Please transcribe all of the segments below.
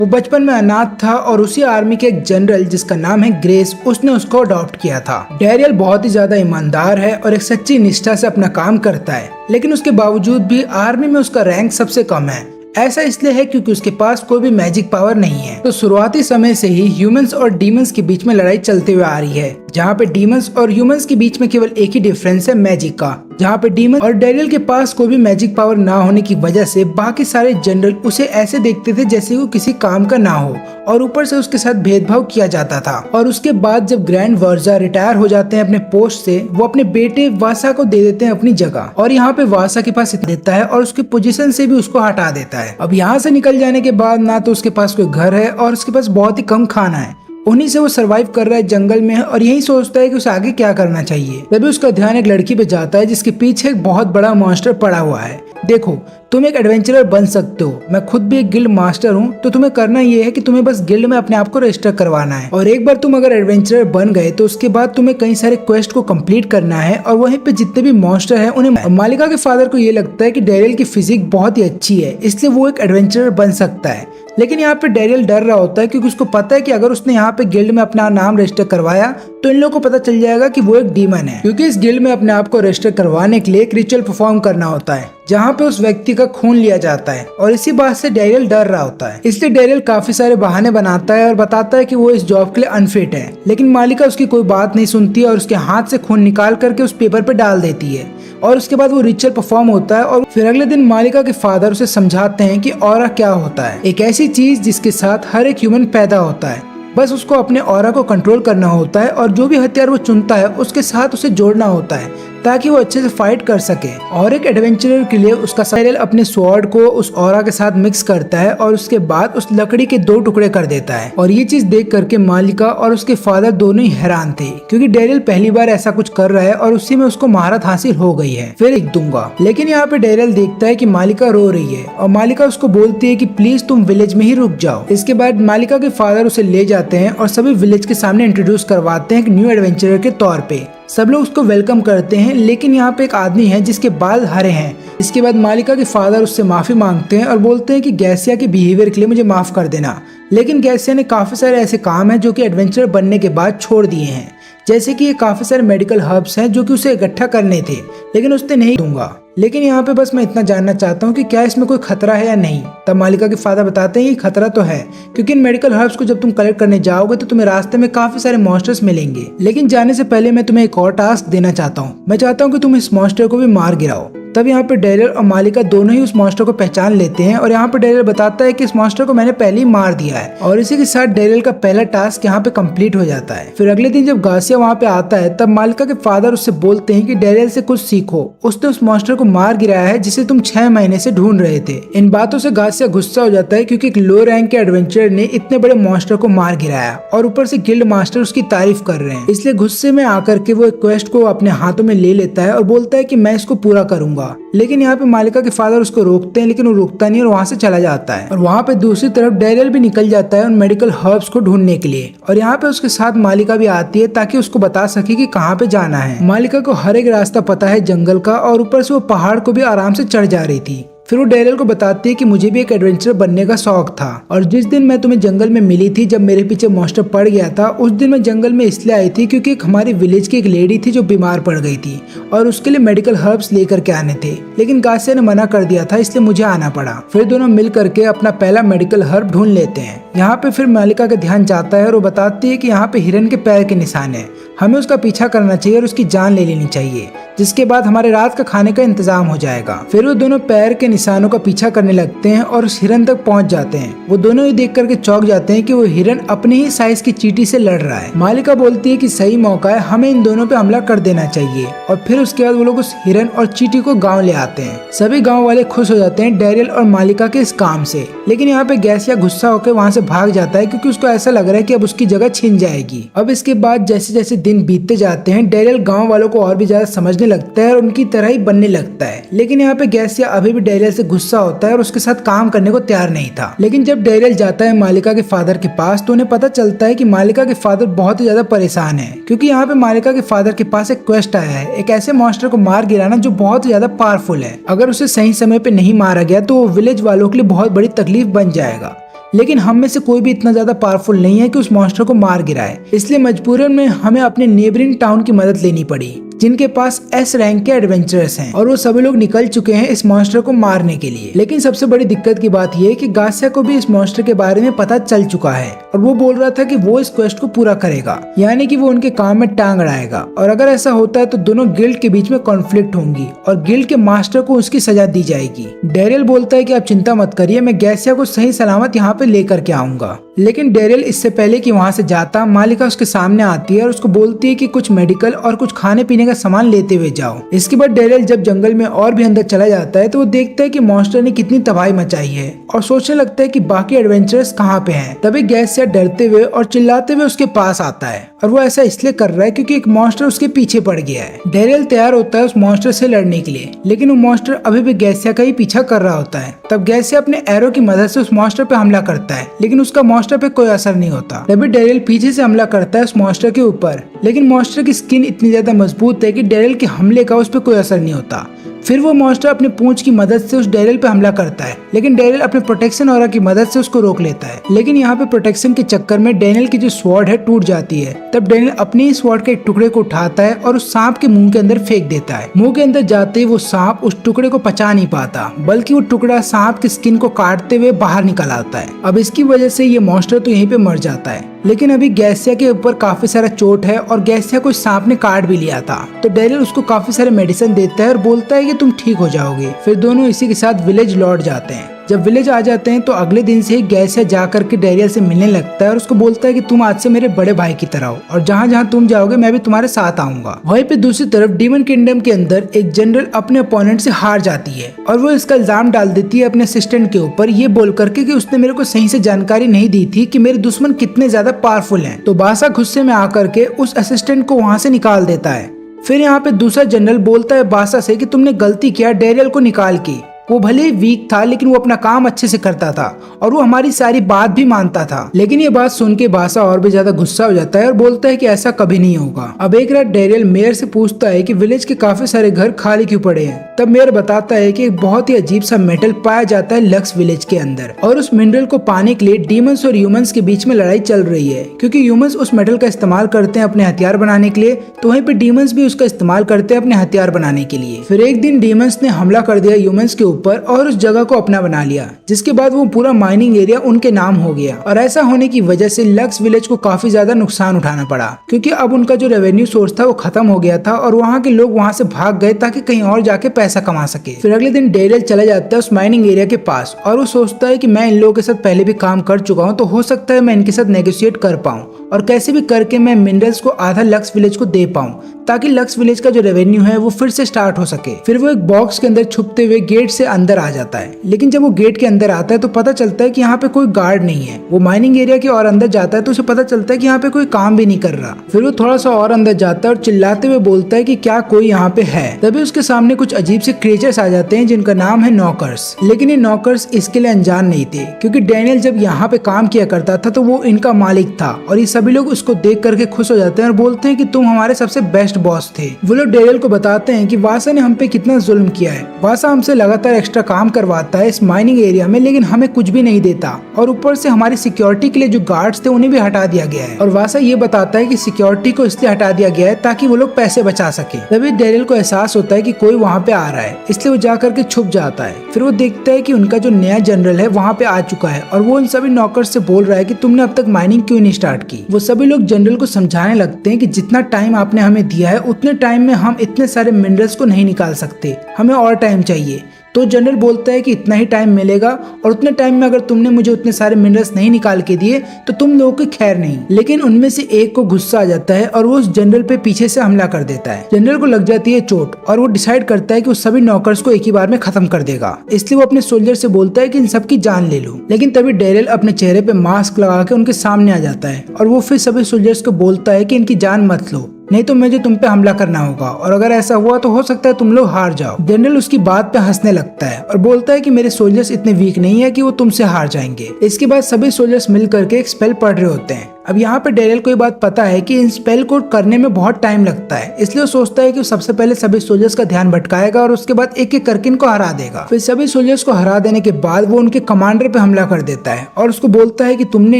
वो बचपन में अनाथ था और उसी आर्मी के एक जनरल जिसका नाम है ग्रेस, उसने उसको अडॉप्ट किया था। डैरियल बहुत ही ज्यादा ईमानदार है और एक सच्ची निष्ठा से अपना काम करता है, लेकिन उसके बावजूद भी आर्मी में उसका रैंक सबसे कम है। ऐसा इसलिए है क्योंकि उसके पास कोई भी मैजिक पावर नहीं है। तो शुरुआती समय से ही ह्यूमंस और डीमंस के बीच में लड़ाई चलती हुई आ रही है, जहाँ पे डीमंस और ह्यूमंस के बीच में केवल एक ही डिफरेंस है, मैजिक का। जहाँ पे डीमन और डैरियल के पास कोई भी मैजिक पावर ना होने की वजह से बाकी सारे जनरल उसे ऐसे देखते थे जैसे वो किसी काम का ना हो, और ऊपर से उसके साथ भेदभाव किया जाता था। और उसके बाद जब ग्रैंड वर्जा रिटायर हो जाते हैं अपने पोस्ट से, वो अपने बेटे वासा को दे देते हैं अपनी जगह, और यहाँ पे वासा के पास देता है और उसकी पोजीशन से भी उसको हटा देता है। अब यहाँ से निकल जाने के बाद ना तो उसके पास कोई घर है और उसके पास बहुत ही कम खाना है। उन्हीं से वो सरवाइव कर रहा है जंगल में, और यही सोचता है कि उसे आगे क्या करना चाहिए। तभी उसका ध्यान एक लड़की पे जाता है जिसके पीछे एक बहुत बड़ा मॉन्स्टर पड़ा हुआ है। देखो, तुम एक एडवेंचरर बन सकते हो, मैं खुद भी एक गिल्ड मास्टर हूँ, तो तुम्हें करना ये है कि तुम्हें बस गिल्ड में अपने आप को रजिस्टर करवाना है, और एक बार तुम अगर एडवेंचरर बन गए तो उसके बाद तुम्हें कई सारे क्वेस्ट को कंप्लीट करना है, और वहीं पे जितने भी मॉन्स्टर हैं उन्हें। मालिका के फादर को ये लगता है कि डैरियल की फिजिक बहुत ही अच्छी है, इसलिए वो एक एडवेंचरर बन सकता है। लेकिन यहाँ पे डैरियल डर रहा होता है क्योंकि उसको पता है कि अगर उसने यहाँ पे गिल्ड में अपना नाम रजिस्टर करवाया तो इन लोगों को पता चल जाएगा कि वो एक डीमन है, क्योंकि इस गिल्ड में अपने आप को रजिस्टर करवाने के लिए एक रिचुअल परफॉर्म करना होता है जहाँ पे उस व्यक्ति का खून लिया जाता है। और इसी बात से डैरियल डर रहा होता है, इसलिए डैरियल काफी सारे बहाने बनाता है और बताता है कि वो इस जॉब के लिए अनफिट है। लेकिन मालिका उसकी कोई बात नहीं सुनती और उसके हाथ से खून निकाल करके उस पेपर पे डाल देती है, और उसके बाद वो रिचुअल परफॉर्म होता है। और फिर अगले दिन मालिका के फादर उसे समझाते हैं कि ऑरा क्या होता है, एक ऐसी चीज जिसके साथ हर एक ह्यूमन पैदा होता है, बस उसको अपने ऑरा को कंट्रोल करना होता है, और जो भी हथियार वो चुनता है उसके साथ उसे जोड़ना होता है ताकि वो अच्छे से फाइट कर सके। और एक एडवेंचरर के लिए उसका डैरियल अपने स्वॉर्ड को उस ऑरा के साथ मिक्स करता है और उसके बाद उस लकड़ी के 2 टुकड़े कर देता है। और ये चीज देख करके मालिका और उसके फादर दोनों ही हैरान थे, क्योंकि डैरियल पहली बार ऐसा कुछ कर रहा है और उसी में उसको महारत हासिल हो गई है। फिर एक दूंगा। लेकिन यहाँ पे डैरियल देखता है कि मालिका रो रही है, और मालिका उसको बोलती है कि प्लीज तुम विलेज में ही रुक जाओ। इसके बाद मालिका के फादर उसे ले जाते हैं और सभी विलेज के सामने इंट्रोड्यूस करवाते हैं एक न्यू एडवेंचरर के तौर पे। सब लोग उसको वेलकम करते हैं, लेकिन यहाँ पे एक आदमी है जिसके बाल हरे हैं। इसके बाद मालिका के फादर उससे माफी मांगते हैं और बोलते हैं कि गैसिया के बिहेवियर के लिए मुझे माफ कर देना। लेकिन गैसिया ने काफी सारे ऐसे काम हैं जो कि एडवेंचरर बनने के बाद छोड़ दिए हैं, जैसे कि ये काफी सारे मेडिकल हर्ब्स हैं जो कि उसे इकट्ठा करने थे, लेकिन उसने नहीं दूंगा। लेकिन यहाँ पे बस मैं इतना जानना चाहता हूँ कि क्या इसमें कोई खतरा है या नहीं। तब मालिका के फादर बताते हैं कि खतरा तो है, क्योंकि इन मेडिकल हर्ब्स को जब तुम कलेक्ट करने जाओगे तो तुम्हें रास्ते में काफी सारे मॉन्स्टर्स मिलेंगे। लेकिन जाने से पहले मैं तुम्हें एक और टास्क देना चाहता हूँ। मैं चाहता हूँ कि तुम इस मॉन्स्टर को भी मार गिराओ। तब यहाँ पे डैरियल और मालिका दोनों ही उस मॉन्स्टर को पहचान लेते हैं, और यहाँ पे डैरियल बताता है कि इस मॉन्स्टर को मैंने पहले ही मार दिया है, और इसी के साथ डैरियल का पहला टास्क यहाँ पे कंप्लीट हो जाता है। फिर अगले दिन जब गासिया वहाँ पे आता है तब मालिका के फादर उससे बोलते हैं कि डैरियल से कुछ सीखो, उसने उस मॉन्स्टर को मार गिराया है जिसे तुम 6 महीने से ढूंढ रहे थे। इन बातों से गासिया गुस्सा हो जाता है क्योंकि एक लो रैंक के एडवेंचरर ने इतने बड़े मॉन्स्टर को मार गिराया, और ऊपर से गिल्ड मास्टर उसकी तारीफ कर रहे हैं। इसलिए गुस्से में आकर के वो एक क्वेस्ट को अपने हाथों में ले लेता है और बोलता है कि मैं इसको पूरा करूंगा। लेकिन यहाँ पे मालिका के फादर उसको रोकते हैं, लेकिन वो रुकता नहीं और वहाँ से चला जाता है। और वहाँ पे दूसरी तरफ डैरियल भी निकल जाता है उन मेडिकल हर्ब्स को ढूंढने के लिए, और यहाँ पे उसके साथ मालिका भी आती है ताकि उसको बता सके कि कहाँ पे जाना है। मालिका को हर एक रास्ता पता है जंगल का, और ऊपर से वो पहाड़ को भी आराम से चढ़ जा रही थी। फिर वो डैरियल को बताती है कि मुझे भी एक एडवेंचरर बनने का शौक था, और जिस दिन मैं तुम्हें जंगल में मिली थी जब मेरे पीछे मॉन्स्टर पड़ गया था, उस दिन मैं जंगल में इसलिए आई थी क्योंकि एक हमारे विलेज की एक लेडी थी जो बीमार पड़ गई थी, और उसके लिए मेडिकल हर्ब्स लेकर के आने थे, लेकिन गासिया ने मना कर दिया था, इसलिए मुझे आना पड़ा। फिर दोनों मिल करके अपना पहला मेडिकल हर्ब ढूंढ लेते हैं। यहाँ पे फिर मालिका का ध्यान जाता है और वो बताती है कि यहाँ पे हिरन के पैर के निशान है, हमें उसका पीछा करना चाहिए और उसकी जान ले लेनी चाहिए, जिसके बाद हमारे रात का खाने का इंतजाम हो जाएगा। फिर वो दोनों पैर के निशानों का पीछा करने लगते हैं और उस हिरन तक पहुंच जाते हैं। वो दोनों ही देख करके चौंक जाते हैं कि वो हिरन अपने ही साइज की चींटी से लड़ रहा है। मालिका बोलती है कि सही मौका है, हमें इन दोनों पे हमला कर देना चाहिए, और फिर उसके बाद वो लोग उस हिरन और चींटी को गाँव ले आते हैं। सभी गाँव वाले खुश हो जाते हैं डैरियल और मालिका के इस काम से। लेकिन यहाँ पे गैसिया गुस्सा होकर वहाँ से भाग जाता है क्योंकि उसको ऐसा लग रहा है कि अब उसकी जगह छिन जाएगी। अब इसके बाद जैसे जैसे दिन बीतते जाते हैं डैरियल गाँव वालों को और भी ज्यादा समझने लगता है और उनकी तरह ही बनने लगता है। लेकिन यहाँ पे गैसिया अभी भी डैरियल से गुस्सा होता है और उसके साथ काम करने को तैयार नहीं था। लेकिन जब डैरियल जाता है मालिका के फादर के पास तो उन्हें पता चलता है कि मालिका के फादर बहुत ही ज्यादा परेशान है, क्योंकि यहाँ पे मालिका के फादर के पास एक क्वेस्ट आया है, एक ऐसे मॉन्स्टर को मार गिराना जो बहुत ज्यादा पावरफुल है। अगर उसे सही समय पे नहीं मारा गया तो वो विलेज वालों के लिए बहुत बड़ी तकलीफ बन जाएगा। लेकिन हम में से कोई भी इतना ज्यादा पावरफुल नहीं है कि उस मॉन्स्टर को मार गिराए, इसलिए मजबूरन में हमें अपने नेबरिंग टाउन की मदद लेनी पड़ी, जिनके पास एस रैंक के एडवेंचरर्स हैं और वो सभी लोग निकल चुके हैं इस मॉन्स्टर को मारने के लिए। लेकिन सबसे बड़ी दिक्कत की बात ये है कि गासिया को भी इस मॉन्स्टर के बारे में पता चल चुका है और वो बोल रहा था कि वो इस क्वेस्ट को पूरा करेगा, यानी कि वो उनके काम में टांग अड़ाएगा। और अगर ऐसा होता है तो दोनों गिल्ड के बीच में कॉन्फ्लिक्ट होंगी और गिल्ड के मास्टर को उसकी सजा दी जाएगी। डेरियल बोलता है कि आप चिंता मत करिए, मैं गासिया को सही सलामत यहाँ पे लेकर के आऊंगा। लेकिन डेरियल इससे पहले कि वहाँ से जाता, मालिका उसके सामने आती है और उसको बोलती है कि कुछ मेडिकल और कुछ खाने पीने का सामान लेते हुए जाओ। इसके बाद डेरियल जब जंगल में और भी अंदर चला जाता है तो वो देखता है कि मॉन्स्टर ने कितनी तबाही मचाई है और सोचने लगता है कि बाकी एडवेंचरर्स कहाँ पे हैं। तभी गासिया डरते हुए और चिल्लाते हुए उसके पास आता है और वो ऐसा इसलिए कर रहा है क्योंकि एक मॉन्स्टर उसके पीछे पड़ गया है। डेरियल तैयार होता है उस मॉन्स्टर से लड़ने के लिए, लेकिन वो मॉन्स्टर अभी भी गासिया का ही पीछा कर रहा होता है। तब गासिया अपने एरो की मदद से उस मॉन्स्टर पे हमला करता है, लेकिन उसका मॉन्स्टर पे कोई असर नहीं होता। तभी डेरियल पीछे से हमला करता है उस मॉन्स्टर के ऊपर, लेकिन मॉन्स्टर की स्किन इतनी ज्यादा मजबूत है कि डेरियल के हमले का उस पर कोई असर नहीं होता। फिर वो मॉन्स्टर अपने पूंछ की मदद से उस डेरियल पे हमला करता है, लेकिन डेरियल अपने प्रोटेक्शन ऑरा की मदद से उसको रोक लेता है। लेकिन यहाँ पे प्रोटेक्शन के चक्कर में डेनियल की जो स्वॉर्ड है टूट जाती है। तब डेनियल अपने ही स्वॉर्ड के एक टुकड़े को उठाता है और उस सांप के मुंह के अंदर फेंक देता है। मुंह के अंदर जाते ही वो सांप उस टुकड़े को पचा नहीं पाता, बल्कि वो टुकड़ा सांप की स्किन को काटते हुए बाहर निकल आता है। अब इसकी वजह से ये मॉन्स्टर तो यहीं पे मर जाता है। लेकिन अभी गासिया के ऊपर काफी सारा चोट है और गासिया को सांप ने काट भी लिया था, तो डेरियल उसको काफी सारे मेडिसिन देता है और बोलता है कि तुम ठीक हो जाओगे। फिर दोनों इसी के साथ विलेज लौट जाते हैं। जब विलेज आ जाते हैं तो अगले दिन से ही गासिया जा करके डेरियल से मिलने लगता है और उसको बोलता है कि तुम आज से मेरे बड़े भाई की तरह हो और जहाँ जहाँ तुम जाओगे मैं भी तुम्हारे साथ आऊंगा। वहीं पे दूसरी तरफ डीमन किंगडम के अंदर एक जनरल अपने अपोनेंट से हार जाती है और वो इसका इल्जाम डाल देती है अपने असिस्टेंट के ऊपर, ये बोल करके कि उसने मेरे को सही से जानकारी नहीं दी थी कि मेरे दुश्मन कितने ज्यादा पावरफुल हैं। तो बासा गुस्से में आकर के उस असिस्टेंट को वहाँ से निकाल देता है। फिर यहाँ पे दूसरा जनरल बोलता है बासा से कि तुमने गलती किया डेरियल को निकाल के। वो भले ही वीक था लेकिन वो अपना काम अच्छे से करता था और वो हमारी सारी बात भी मानता था। लेकिन ये बात सुन के बासा और भी ज्यादा गुस्सा हो जाता है और बोलता है कि ऐसा कभी नहीं होगा। अब एक रात डेरियल मेयर से पूछता है कि विलेज के काफी सारे घर खाली क्यों पड़े हैं। तब मेयर बताता है कि एक बहुत ही अजीब सा मेटल पाया जाता है लक्स विलेज के अंदर और उस मिनरल को पाने के लिए डीमंस और ह्यूमंस के बीच में लड़ाई चल रही है, क्योंकि ह्यूमंस उस मेटल का इस्तेमाल करते हैं अपने हथियार बनाने के लिए, तो वहीं पे डीमंस भी उसका इस्तेमाल करते हैं अपने हथियार बनाने के लिए। फिर एक दिन डीमंस ने हमला कर दिया ह्यूमंस के ऊपर और उस जगह को अपना बना लिया, जिसके बाद वो पूरा माइनिंग एरिया उनके नाम हो गया। और ऐसा होने की वजह से लक्स विलेज को काफी ज्यादा नुकसान उठाना पड़ा, क्योंकि अब उनका जो रेवेन्यू सोर्स था वो खत्म हो गया था और वहाँ के लोग वहाँ से भाग गए ताकि कहीं और जाके पैसा कमा सके। फिर अगले दिन डेरियल चला जाता है उस माइनिंग एरिया के पास और वो सोचता है कि मैं इन लोगों के साथ पहले भी काम कर चुका हूँ, तो हो सकता है मैं इनके साथ नेगोशिएट कर पाऊँ और कैसे भी करके मैं मिनरल्स को आधा लक्स विलेज को दे पाऊँ, ताकि लक्स विलेज का जो रेवेन्यू है वो फिर से स्टार्ट हो सके। फिर वो एक बॉक्स के अंदर छुपते हुए गेट से अंदर आ जाता है, लेकिन जब वो गेट के अंदर आता है तो पता चलता है कि यहाँ पे कोई गार्ड नहीं है। वो माइनिंग एरिया के और अंदर जाता है तो उसे पता चलता है कि यहाँ पे कोई काम भी नहीं कर रहा। फिर वो थोड़ा सा और अंदर जाता है और चिल्लाते हुए बोलता है कि क्या कोई यहाँ पे है। तभी उसके सामने कुछ अजीब से क्रिएचर्स आ जाते हैं जिनका नाम है नॉकर्स। लेकिन ये नॉकर्स इसके लिए अनजान नहीं थे, क्योंकि डेनियल जब यहाँ पे काम किया करता था तो वो इनका मालिक था और ये सभी लोग उसको देख करके खुश हो जाते हैं और बोलते हैं कि तुम हमारे सबसे बेस्ट बॉस थे। वो लोग डेरियल को बताते हैं कि वासा ने हम पे कितना जुल्म किया है। वासा हमसे लगातार एक्स्ट्रा काम करवाता है इस माइनिंग एरिया में, लेकिन हमें कुछ भी नहीं देता और ऊपर से हमारी सिक्योरिटी के लिए जो गार्ड्स थे उन्हें भी हटा दिया गया है। और वासा ये बताता है कि सिक्योरिटी को इसलिए हटा दिया गया है ताकि वो लोग पैसे बचा सके। तभी डेरियल को एहसास होता है कि कोई वहाँ पे आ रहा है, इसलिए वो जा करके छुप जाता है। फिर वो देखता है कि उनका जो नया जनरल है वहाँ पे आ चुका है और वो उन सभी नौकर से बोल रहा है कि तुमने अब तक माइनिंग क्यों नहीं स्टार्ट की। वो सभी लोग जनरल को समझाने लगते हैं कि जितना टाइम आपने हमें दिया है उतने टाइम में हम इतने सारे मिनरल्स को नहीं निकाल सकते, हमें और टाइम चाहिए। तो जनरल बोलता है कि इतना ही टाइम मिलेगा और उतने टाइम में अगर तुमने मुझे उतने सारे मिनरल्स नहीं निकाल के दिए तो तुम लोगों की खैर नहीं। लेकिन उनमें से एक को गुस्सा आ जाता है और वो उस जनरल पे पीछे से हमला कर देता है। जनरल को लग जाती है चोट और वो डिसाइड करता है कि उस सभी नौकर्स को एक ही बार में खत्म कर देगा, इसलिए वो अपने सोल्जर से बोलता है कि इन सबकी जान ले लो। लेकिन तभी डेरियल अपने चेहरे पे मास्क लगा के उनके सामने आ जाता है और वो फिर सभी सोल्जर्स को बोलता है कि इनकी जान मत लो, नहीं तो मुझे तुम पे हमला करना होगा और अगर ऐसा हुआ तो हो सकता है तुम लोग हार जाओ। जनरल उसकी बात पे हंसने लगता है और बोलता है कि मेरे सोल्जर्स इतने वीक नहीं है कि वो तुमसे हार जाएंगे। इसके बाद सभी सोल्जर्स मिल करके एक स्पेल पढ़ रहे होते हैं अब यहाँ पे डेरियल को ये बात पता है कि इन स्पेल को करने में बहुत टाइम लगता है, इसलिए वो सोचता है कि वो सबसे पहले सभी सोल्जर्स का ध्यान भटकाएगा और उसके बाद एक एक करके इनको हरा देगा। फिर सभी सोल्जर्स को हरा देने के बाद वो उनके कमांडर पे हमला कर देता है और उसको बोलता है कि तुमने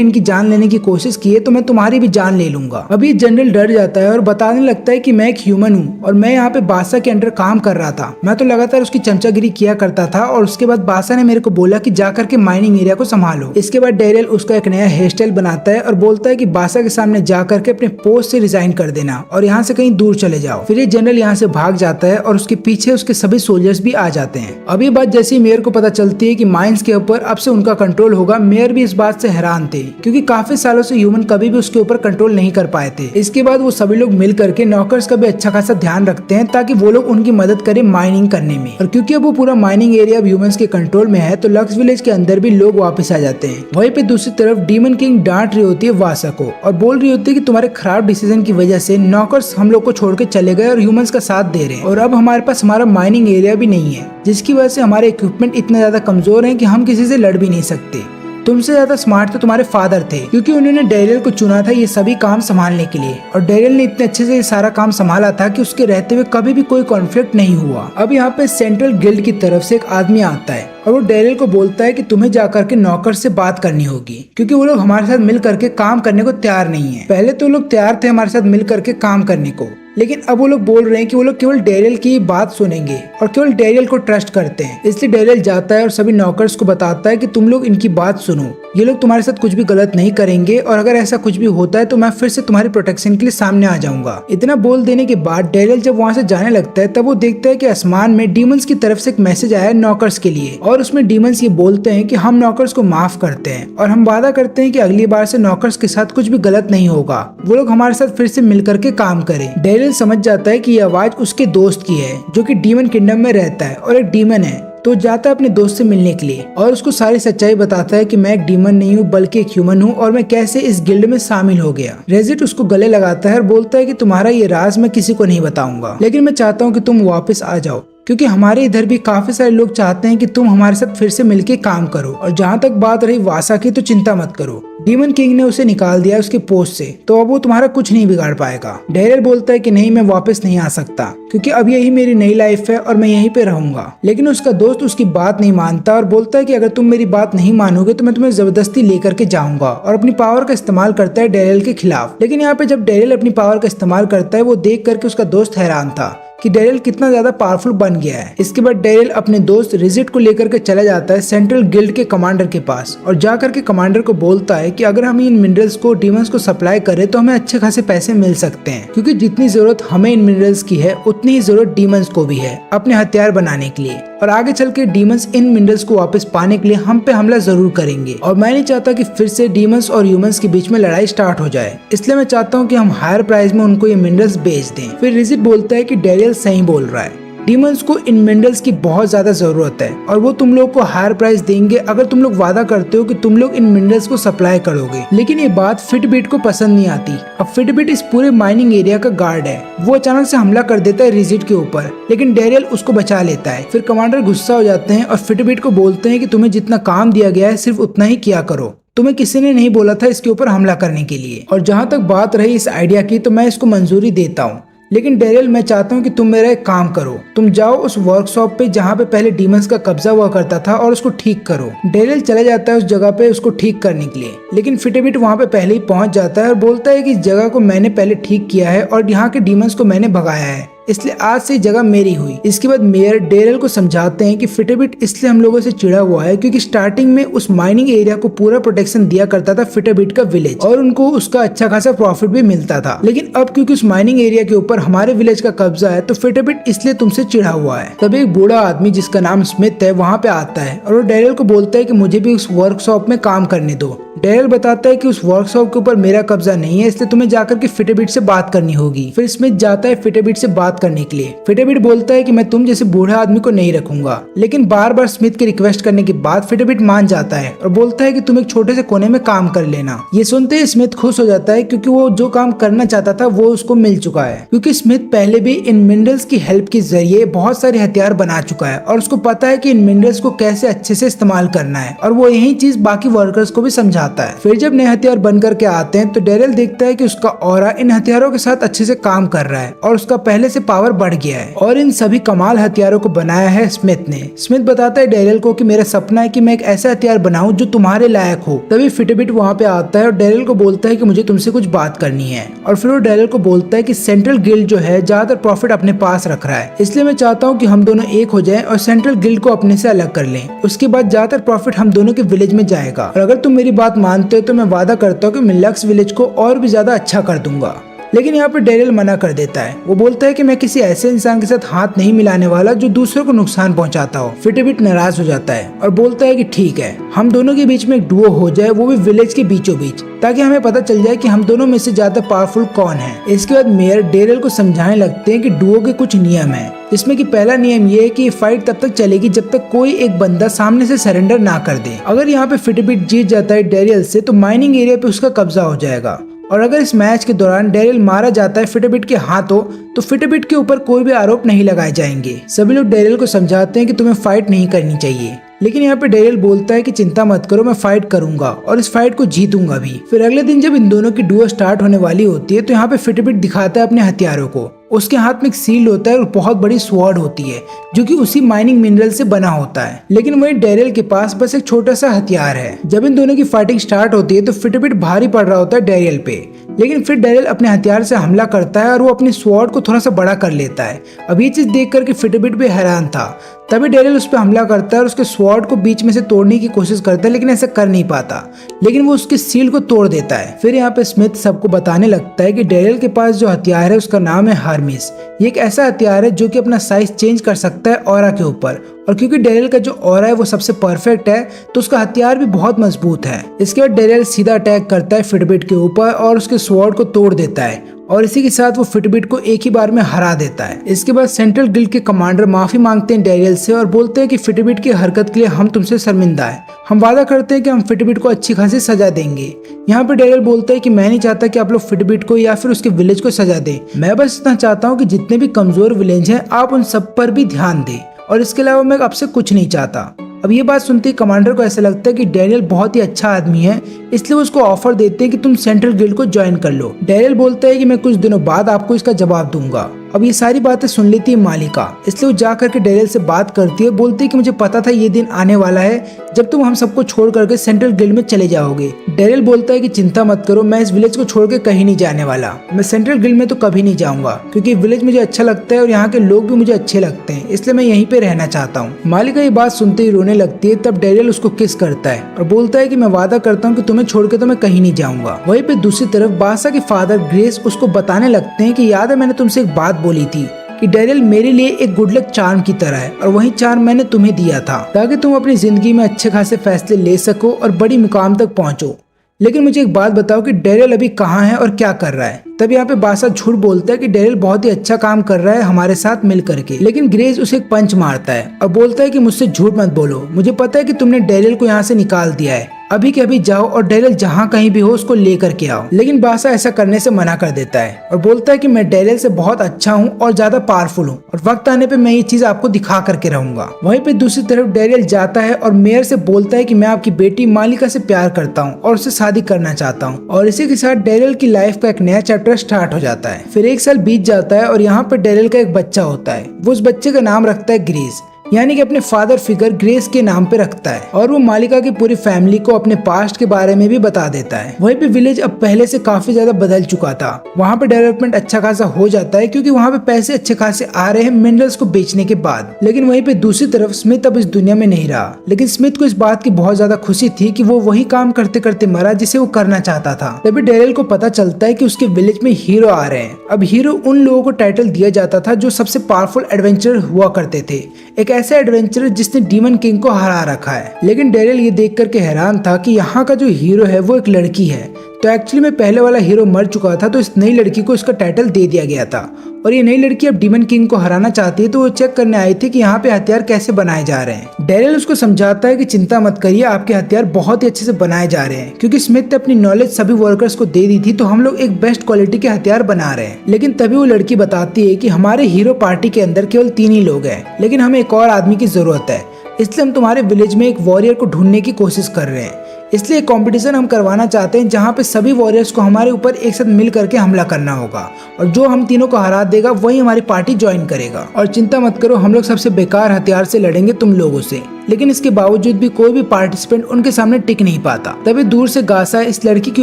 इनकी जान लेने की कोशिश की है तो मैं तुम्हारी भी जान ले लूंगा। अभी जनरल डर जाता है और बताने लगता है कि मैं एक ह्यूमन हूँ और मैं यहाँ पे बादशाह के अंडर काम कर रहा था। मैं तो लगातार उसकी चमचागिरी किया करता था और उसके बाद बादशाह ने मेरे को बोला कि जाकर के माइनिंग एरिया को संभालो। इसके बाद डेरियल उसका एक नया हेयर स्टाइल बनाता है और बोलता है कि बादशाह के सामने जाकर के अपने पोस्ट से रिजाइन कर देना और यहाँ से कहीं दूर चले जाओ। फिर ये जनरल यहाँ से भाग जाता है और उसके पीछे उसके सभी सोल्जर्स भी आ जाते हैं। अब ये बात जैसे ही मेयर को पता चलती है कि माइंस के ऊपर अब से उनका कंट्रोल होगा, मेयर भी इस बात से हैरान थे क्योंकि काफी सालों से ह्यूमन कभी भी उसके ऊपर कंट्रोल नहीं कर पाए थे। इसके बाद वो सभी लोग मिल करके नॉकर्स का भी अच्छा खासा ध्यान रखते हैं ताकि वो लोग उनकी मदद करें माइनिंग करने में। और क्योंकि अब वो पूरा माइनिंग एरिया अब ह्यूमंस के कंट्रोल में है तो लक्स विलेज के अंदर भी लोग वापस आ जाते हैं। वहीं पे दूसरी तरफ डीमन किंग डांट रही होती है वासा को और बोल रही होती है कि तुम्हारे खराब डिसीजन की वजह से नॉकर्स हम लोग को छोड़ के चले गए और ह्यूमंस का साथ दे रहे हैं और अब हमारे पास हमारा माइनिंग एरिया भी नहीं है, जिसकी वजह से हमारे इक्विपमेंट इतने ज्यादा कमजोर हैं कि हम किसी से लड़ भी नहीं सकते। तुमसे ज्यादा स्मार्ट तो तुम्हारे फादर थे क्योंकि उन्होंने डेरियल को चुना था ये सभी काम संभालने के लिए और डेरियल ने इतने अच्छे से ये सारा काम संभाला था कि उसके रहते हुए कभी भी कोई कॉन्फ्लिक्ट नहीं हुआ। अब यहाँ पे सेंट्रल गिल्ड की तरफ से एक आदमी आता है और वो डेरियल को बोलता है कि तुम्हें जाकर के नौकर से बात करनी होगी क्योंकि वो लोग हमारे साथ मिल करके काम करने को तैयार नहीं है। पहले तो लोग तैयार थे हमारे साथ मिल करके काम करने को, लेकिन अब वो लोग बोल रहे हैं कि वो लोग केवल डेरियल की बात सुनेंगे और केवल डेरियल को ट्रस्ट करते हैं। इसलिए डेरियल जाता है और सभी नौकर्स को बताता है कि तुम लोग इनकी बात सुनो, ये लोग तुम्हारे साथ कुछ भी गलत नहीं करेंगे और अगर ऐसा कुछ भी होता है तो मैं फिर से तुम्हारी प्रोटेक्शन के लिए सामने आ जाऊंगा। इतना बोल देने के बाद डेरियल जब वहाँ से जाने लगता है तब वो देखता है कि आसमान में डीमंस की तरफ से एक मैसेज आया है नौकर्स के लिए और उसमें डीमंस ये बोलते हैं कि हम नौकर्स को माफ करते हैं और हम वादा करते हैं कि अगली बार से नौकर्स के साथ कुछ भी गलत नहीं होगा, वो लोग हमारे साथ फिर से मिल करके काम करें। डेरियल समझ जाता है कि ये आवाज उसके दोस्त की है जो कि डीमन किंगडम में रहता है और एक डीमन है, तो जाता है अपने दोस्त से मिलने के लिए और उसको सारी सच्चाई बताता है कि मैं एक डीमन नहीं हूँ बल्कि एक ह्यूमन हूँ और मैं कैसे इस गिल्ड में शामिल हो गया। रेजिट उसको गले लगाता है और बोलता है कि तुम्हारा ये राज मैं किसी को नहीं बताऊंगा, लेकिन मैं चाहता हूँ कि तुम वापस आ जाओ क्योंकि हमारे इधर भी काफी सारे लोग चाहते हैं कि तुम हमारे साथ फिर से मिलके काम करो। और जहाँ तक बात रही वासा की तो चिंता मत करो, डीमन किंग ने उसे निकाल दिया उसके पोस्ट से, तो अब वो तुम्हारा कुछ नहीं बिगाड़ पाएगा। डेरियल बोलता है कि नहीं, मैं वापस नहीं आ सकता क्योंकि अब यही मेरी नई लाइफ है और मैं यहीं पे रहूंगा। लेकिन उसका दोस्त उसकी बात नहीं मानता और बोलता है कि अगर तुम मेरी बात नहीं मानोगे तो मैं तुम्हें जबरदस्ती लेकर के जाऊंगा और अपनी पावर का इस्तेमाल करता है डेरियल के खिलाफ। लेकिन यहाँ पे जब डेरियल अपनी पावर का इस्तेमाल करता है वो देख करके उसका दोस्त हैरान था कि डेरियल कितना ज्यादा पावरफुल बन गया है। इसके बाद डेरियल अपने दोस्त रिजिट को लेकर के चला जाता है सेंट्रल गिल्ड के कमांडर के पास और जाकर के कमांडर को बोलता है कि अगर हम इन मिनरल्स को डीमंस को सप्लाई करें तो हमें अच्छे खासे पैसे मिल सकते हैं क्योंकि जितनी जरूरत हमें इन मिनरल्स की है उतनी ही जरूरत डीमंस को भी है अपने हथियार बनाने के लिए और आगे चल के डीमंस इन मिनरल्स को वापस पाने के लिए हम पे हमला जरूर करेंगे और मैं नहीं चाहता कि फिर से डीमंस और ह्यूमंस के बीच में लड़ाई स्टार्ट हो जाए, इसलिए मैं चाहता हूँ कि हम हायर प्राइस में उनको ये मिनरल्स बेच दें। फिर रिजिट बोलता है कि डेरियल सही बोल रहा है, डीमंस को इन मिनरल्स की बहुत ज्यादा जरूरत है और वो तुम लोग को हायर प्राइस देंगे अगर तुम लोग वादा करते हो कि तुम लोग इन मिनरल्स को सप्लाई करोगे। लेकिन ये बात फिटबिट को पसंद नहीं आती। अब फिटबिट इस पूरे माइनिंग एरिया का गार्ड है, वो अचानक से हमला कर देता है रिजिट के ऊपर, लेकिन डेरियल उसको बचा लेता है। फिर कमांडर गुस्सा हो जाते हैं और फिटबिट को बोलते हैं कि तुम्हें जितना काम दिया गया है सिर्फ उतना ही किया करो, तुम्हें किसी ने नहीं बोला था इसके ऊपर हमला करने के लिए। और जहाँ तक बात रही इस आइडिया की तो मैं इसको मंजूरी देता हूँ, लेकिन डेरियल मैं चाहता हूँ कि तुम मेरा एक काम करो, तुम जाओ उस वर्कशॉप पे जहाँ पे पहले डीमंस का कब्जा हुआ करता था और उसको ठीक करो। डेरियल चला जाता है उस जगह पे उसको ठीक करने के लिए, लेकिन फिटबिट वहाँ पे पहले ही पहुँच जाता है और बोलता है कि इस जगह को मैंने पहले ठीक किया है और यहाँ के डीमंस को मैंने भगाया है, इसलिए आज से जगह मेरी हुई। इसके बाद मेयर डेरियल को समझाते हैं कि फिटबिट इसलिए हम लोगों से चिढ़ा हुआ है क्योंकि स्टार्टिंग में उस माइनिंग एरिया को पूरा प्रोटेक्शन दिया करता था फिटबिट का विलेज और उनको उसका अच्छा खासा प्रॉफिट भी मिलता था, लेकिन अब क्योंकि उस माइनिंग एरिया के ऊपर हमारे विलेज का कब्जा है तो फिटबिट इसलिए तुमसे चिढ़ा हुआ है। तब एक बूढ़ा आदमी जिसका नाम स्मिथ है वहाँ पे आता है और वो डेरियल को बोलता है कि मुझे भी उस वर्कशॉप में काम करने दो। डेरियल बताता है कि उस वर्कशॉप के ऊपर मेरा कब्जा नहीं है, इसलिए तुम्हें जाकर के फिटबिट से बात करनी होगी। फिर स्मिथ जाता है फिटबिट से बात करने के लिए। फिटबिट बोलता है कि मैं तुम जैसे बूढ़ा आदमी को नहीं रखूंगा, लेकिन बार बार स्मिथ की रिक्वेस्ट करने के बाद फिटबिट मान जाता है और बोलता है कि तुम एक छोटे से कोने में काम कर लेना। ये सुनते ही स्मिथ खुश हो जाता है क्योंकि वो जो काम करना चाहता था वो उसको मिल चुका है, क्योंकि स्मिथ पहले भी इन मिनरल्स की हेल्प के जरिए बहुत सारे हथियार बना चुका है और उसको पता है कि इन मिनरल्स को कैसे अच्छे से इस्तेमाल करना है, और वो यही चीज बाकी वर्कर्स को भी समझाता है। फिर जब नए हथियार बन करके आते हैं तो डेरियल देखता है कि उसका ऑरा इन हथियारों के साथ अच्छे से काम कर रहा है और उसका पहले से पावर बढ़ गया है, और इन सभी कमाल हथियारों को बनाया है स्मिथ ने। स्मिथ बताता है डेरियल को कि मेरा सपना है कि मैं एक ऐसा हथियार बनाऊं जो तुम्हारे लायक हो। तभी फिटबिट वहाँ पे आता है और डेरियल को बोलता है कि मुझे तुमसे कुछ बात करनी है, और फिर वो डेरियल को बोलता है कि सेंट्रल गिल्ड जो है ज्यादातर प्रॉफिट अपने पास रख रहा है, इसलिए मैं चाहता हूँ कि हम दोनों एक हो जाएं और सेंट्रल गिल्ड को अपने से अलग कर लें। उसके बाद ज्यादातर प्रॉफिट हम दोनों के विलेज में जाएगा, और अगर तुम मेरी बात मानते हो तो मैं वादा करता हूँ कि मैं लक्स विलेज को और भी ज्यादा अच्छा कर दूंगा। लेकिन यहाँ पे डेरियल मना कर देता है। वो बोलता है कि मैं किसी ऐसे इंसान के साथ हाथ नहीं मिलाने वाला जो दूसरों को नुकसान पहुंचाता हो। फिटबिट नाराज हो जाता है और बोलता है कि ठीक है, हम दोनों के बीच में एक डुओ हो जाए, वो भी विलेज के बीचों बीच, ताकि हमें पता चल जाए कि हम दोनों में से ज्यादा पावरफुल कौन है। इसके बाद मेयर डेरियल को समझाने लगते हैं कि डुओ के कुछ नियम है, जिसमें कि पहला नियम ये है कि फाइट तब तक चलेगी जब तक कोई एक बंदा सामने से सरेंडर ना कर दे। अगर यहाँ पे फिटबिट जीत जाता है डेरियल से तो माइनिंग एरिया पे उसका कब्जा हो जाएगा, और अगर इस मैच के दौरान डेरियल मारा जाता है फिटबिट के हाथों तो फिटबिट के ऊपर कोई भी आरोप नहीं लगाए जाएंगे। सभी लोग डेरियल को समझाते हैं कि तुम्हें फाइट नहीं करनी चाहिए, लेकिन यहाँ पे डेरियल बोलता है कि चिंता मत करो, मैं फाइट करूंगा और इस फाइट को जीतूंगा भी। फिर अगले दिन जब इन दोनों की डुओ स्टार्ट होने वाली होती है तो यहाँ पे फिटबिट दिखाता है अपने हथियारों को। उसके हाथ में एक सील्ड होता है और बहुत बड़ी स्वॉर्ड होती है जो कि उसी माइनिंग मिनरल से बना होता है, लेकिन वही डेरियल के पास बस एक छोटा सा हथियार है। जब इन दोनों की फाइटिंग स्टार्ट होती है तो फिटबिट भारी पड़ रहा होता है डेरियल पे, लेकिन फिर डेरियल अपने हथियार से हमला करता है और वो अपनी स्वॉर्ड को थोड़ा सा बड़ा कर लेता है। अब ये चीज देख करके फिटबिट भी हैरान था। तभी डेरियल उस पर हमला करता है और उसके स्वॉर्ड को बीच में से तोड़ने की कोशिश करता है, लेकिन ऐसा कर नहीं पाता, लेकिन वो उसके सील्ड को तोड़ देता है। फिर यहाँ पे स्मिथ सबको बताने लगता है कि डेरियल के पास जो हथियार है उसका नाम है हर्मिस। ये एक ऐसा हथियार है जो कि अपना साइज चेंज कर सकता है ऑरा के ऊपर, और क्योंकि डेरियल का जो ऑरा है वो सबसे परफेक्ट है तो उसका हथियार भी बहुत मजबूत है। इसके बाद डेरियल सीधा अटैक करता है फिटबिट के ऊपर और उसके स्वॉर्ड को तोड़ देता है, और इसी के साथ वो फिटबिट को एक ही बार में हरा देता है। इसके बाद सेंट्रल गिल्ड के कमांडर माफी मांगते हैं डेरियल से और बोलते हैं कि फिटबिट की हरकत के लिए हम तुमसे शर्मिंदा है, हम वादा करते हैं कि हम फिटबिट को अच्छी खासी सजा देंगे। यहाँ पे डेरियल बोलता है कि मैं नहीं चाहता कि आप लोग फिटबिट को या फिर उसके विलेज को सजा दें, मैं बस इतना चाहता हूँ कि जितने भी कमजोर विलेज हैं आप उन सब पर भी ध्यान दें, और इसके अलावा मैं आपसे कुछ नहीं चाहता। अब ये बात सुनते ही कमांडर को ऐसा लगता है कि डेरियल बहुत ही अच्छा आदमी है, इसलिए वो उसको ऑफर देते हैं कि तुम सेंट्रल गिल्ड को ज्वाइन कर लो। डेरियल बोलता है कि मैं कुछ दिनों बाद आपको इसका जवाब दूंगा। अब ये सारी बातें सुन लेती है मालिका, इसलिए वो जा करके डेरियल से बात करती है, बोलती है कि मुझे पता था ये दिन आने वाला है जब तुम हम सबको छोड़ करके सेंट्रल गिल्ड में चले जाओगे। डेरियल बोलता है कि चिंता मत करो, मैं इस विलेज को छोड़ के कहीं नहीं जाने वाला, मैं सेंट्रल गिल्ड में तो कभी नहीं जाऊंगा, क्योंकि विलेज मुझे अच्छा लगता है और यहाँ के लोग भी मुझे अच्छे लगते हैं, इसलिए मैं यहीं पे रहना चाहता हूँ। मालिका ये बात सुनते ही रोने लगती है। तब डेरियल उसको किस करता है और बोलता है कि मैं वादा करता हूँ कि तुम्हें छोड़ के तो मैं कहीं नहीं जाऊंगा। वहीं पे दूसरी तरफ बादशाह के फादर ग्रेस उसको बताने लगते हैं कि याद है मैंने तुमसे एक बात बोली थी कि डेरियल मेरे लिए एक गुड लक चार्म की तरह है, और वही चार्म मैंने तुम्हें दिया था ताकि तुम अपनी जिंदगी में अच्छे खासे फैसले ले सको और बड़ी मुकाम तक पहुंचो। लेकिन मुझे एक बात बताओ कि डेरियल अभी कहाँ है और क्या कर रहा है। तब यहाँ पे बादशाह झूठ बोलता है कि डेरियल बहुत ही अच्छा काम कर रहा है हमारे साथ मिल करके, लेकिन ग्रेस उसे एक पंच मारता है और बोलता है कि मुझसे झूठ मत बोलो, मुझे पता है कि तुमने डेरियल को यहाँ से निकाल दिया है, अभी के अभी जाओ और डेरियल जहाँ कहीं भी हो उसको ले करके आओ। लेकिन बादशाह ऐसा करने से मना कर देता है और बोलता है कि मैं डेरियल से बहुत अच्छा हूँ और ज्यादा पावरफुल हूँ, और वक्त आने पे मैं ये चीज आपको दिखा करके रहूंगा। वहीं पे दूसरी तरफ डेरियल जाता है और मेयर से बोलता है कि मैं आपकी बेटी मालिका से प्यार करता हूँ और उससे शादी करना चाहता हूँ, और इसी के साथ डेरियल की लाइफ का एक नया चैप्टर स्टार्ट हो जाता है। फिर एक साल बीत जाता है और यहाँ पर डेरियल का एक बच्चा होता है। वो उस बच्चे का नाम रखता है ग्रेस, यानी कि अपने फादर फिगर ग्रेस के नाम पे रखता है, और वो मालिका की पूरी फैमिली को अपने पास्ट के बारे में भी बता देता है। वहीं पे विलेज अब पहले से काफी ज्यादा बदल चुका था, वहाँ पे डेवलपमेंट अच्छा खासा हो जाता है क्योंकि वहाँ पे पैसे अच्छे खासे आ रहे हैं मिनरल्स को बेचने के बाद। लेकिन वहीं पे दूसरी तरफ स्मिथ अब इस दुनिया में नहीं रहा, लेकिन स्मिथ को इस बात की बहुत ज्यादा खुशी थी कि वो वही काम करते करते मरा जिसे वो करना चाहता था। तभी डेरियल को पता चलता है कि उसके विलेज में हीरो आ रहे हैं। अब हीरो उन लोगों को टाइटल दिया जाता था जो सबसे पावरफुल एडवेंचरर हुआ करते थे, एक ऐसा एडवेंचरर जिसने डीमन किंग को हरा रखा है। लेकिन डेरियल ये देख करके हैरान था कि यहाँ का जो हीरो है वो एक लड़की है तो एक्चुअली में पहले वाला हीरो मर चुका था, तो इस नई लड़की को इसका टाइटल दे दिया गया था। और ये नई लड़की अब डीमन किंग को हराना चाहती है, तो वो चेक करने आई थी कि यहाँ पे हथियार कैसे बनाए जा रहे हैं। डेरियल उसको समझाता है कि चिंता मत करिए, आपके हथियार बहुत ही अच्छे से बनाए जा रहे हैं, क्योंकि स्मिथ ने अपनी नॉलेज सभी वर्कर्स को दे दी थी, तो हम लोग एक बेस्ट क्वालिटी के हथियार बना रहे हैं। लेकिन तभी वो लड़की बताती है कि हमारे हीरो पार्टी के अंदर केवल 3 ही लोग हैं, लेकिन हमें एक और आदमी की जरूरत है, इसलिए हम तुम्हारे विलेज में एक वॉरियर को ढूंढने की कोशिश कर रहे हैं। इसलिए कंपटीशन हम करवाना चाहते हैं जहां पे सभी वॉरियर्स को हमारे ऊपर एक साथ मिल करके हमला करना होगा, और जो हम तीनों को हरा देगा वही हमारी पार्टी ज्वाइन करेगा। और चिंता मत करो, हम लोग सबसे बेकार हथियार से लड़ेंगे तुम लोगों से। लेकिन इसके बावजूद भी कोई भी पार्टिसिपेंट उनके सामने टिक नहीं पाता। तभी दूर से गासा इस लड़की के